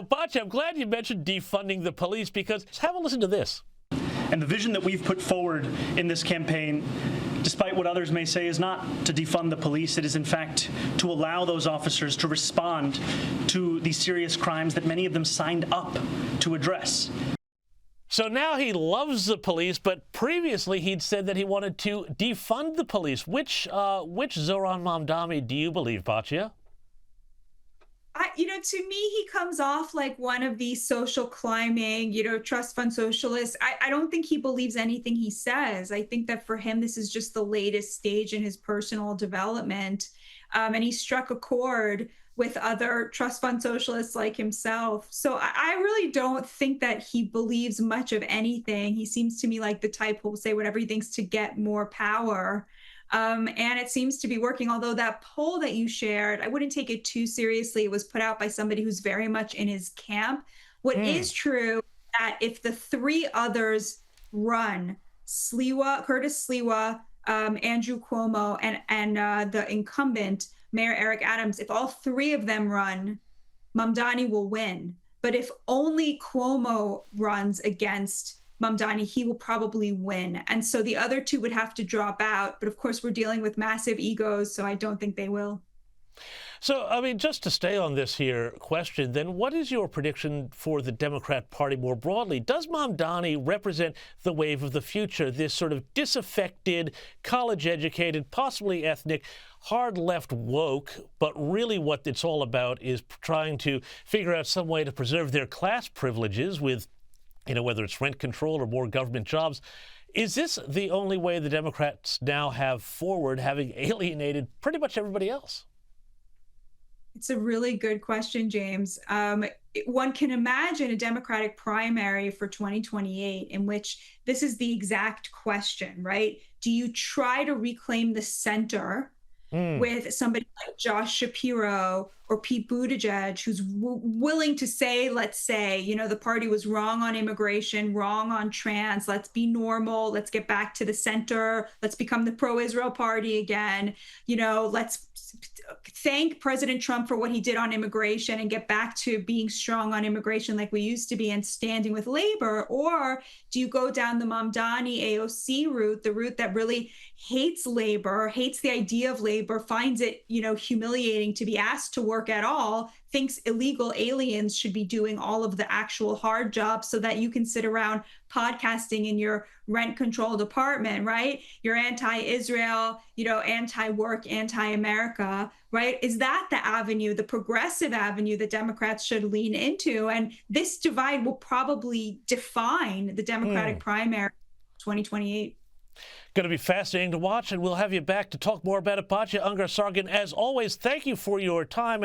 Batya, I'm glad you mentioned defunding the police because have a listen to this. And the vision that we've put forward in this campaign, despite what others may say, is not to defund the police. It is, in fact, to allow those officers to respond to these serious crimes that many of them signed up to address. So now he loves the police, but previously he'd said that he wanted to defund the police. Which Zohran Mamdani do you believe, Batya? To me, he comes off like one of these social climbing, trust fund socialists. I don't think he believes anything he says. I think that for him, this is just the latest stage in his personal development. And he struck a chord with other trust fund socialists like himself. So I really don't think that he believes much of anything. He seems to me like the type who will say whatever he thinks to get more power. And it seems to be working, although that poll that you shared, I wouldn't take it too seriously. It was put out by somebody who's very much in his camp. What is true, that if the three others run, Curtis Sliwa, Andrew Cuomo, and the incumbent, Mayor Eric Adams, if all three of them run, Mamdani will win. But if only Cuomo runs against Mamdani, he will probably win. And so the other two would have to drop out. But of course, we're dealing with massive egos, so I don't think they will. So, I mean, just to stay on this here question, then what is your prediction for the Democrat Party more broadly? Does Mamdani represent the wave of the future, this sort of disaffected, college-educated, possibly ethnic, hard left woke, but really what it's all about is trying to figure out some way to preserve their class privileges with whether it's rent control or more government jobs. Is this the only way the Democrats now have forward, having alienated pretty much everybody else? It's a really good question, James. One can imagine a Democratic primary for 2028 in which this is the exact question, right? Do you try to reclaim the center with somebody like Josh Shapiro or Pete Buttigieg, who's willing to say, let's say, the party was wrong on immigration, wrong on trans, let's be normal, let's get back to the center, let's become the pro-Israel party again, let's thank President Trump for what he did on immigration and get back to being strong on immigration like we used to be and standing with labor? Or do you go down the Mamdani AOC route, the route that really hates labor, hates the idea of labor, finds it, humiliating to be asked to work at all, thinks illegal aliens should be doing all of the actual hard jobs so that you can sit around podcasting in your rent-controlled apartment, right? You're anti-Israel, anti-work, anti-America, right? Is that the avenue, the progressive avenue that Democrats should lean into? And this divide will probably define the Democratic primary 2028. Going to be fascinating to watch, and we'll have you back to talk more about it. Batya Ungar-Sargon, as always, thank you for your time.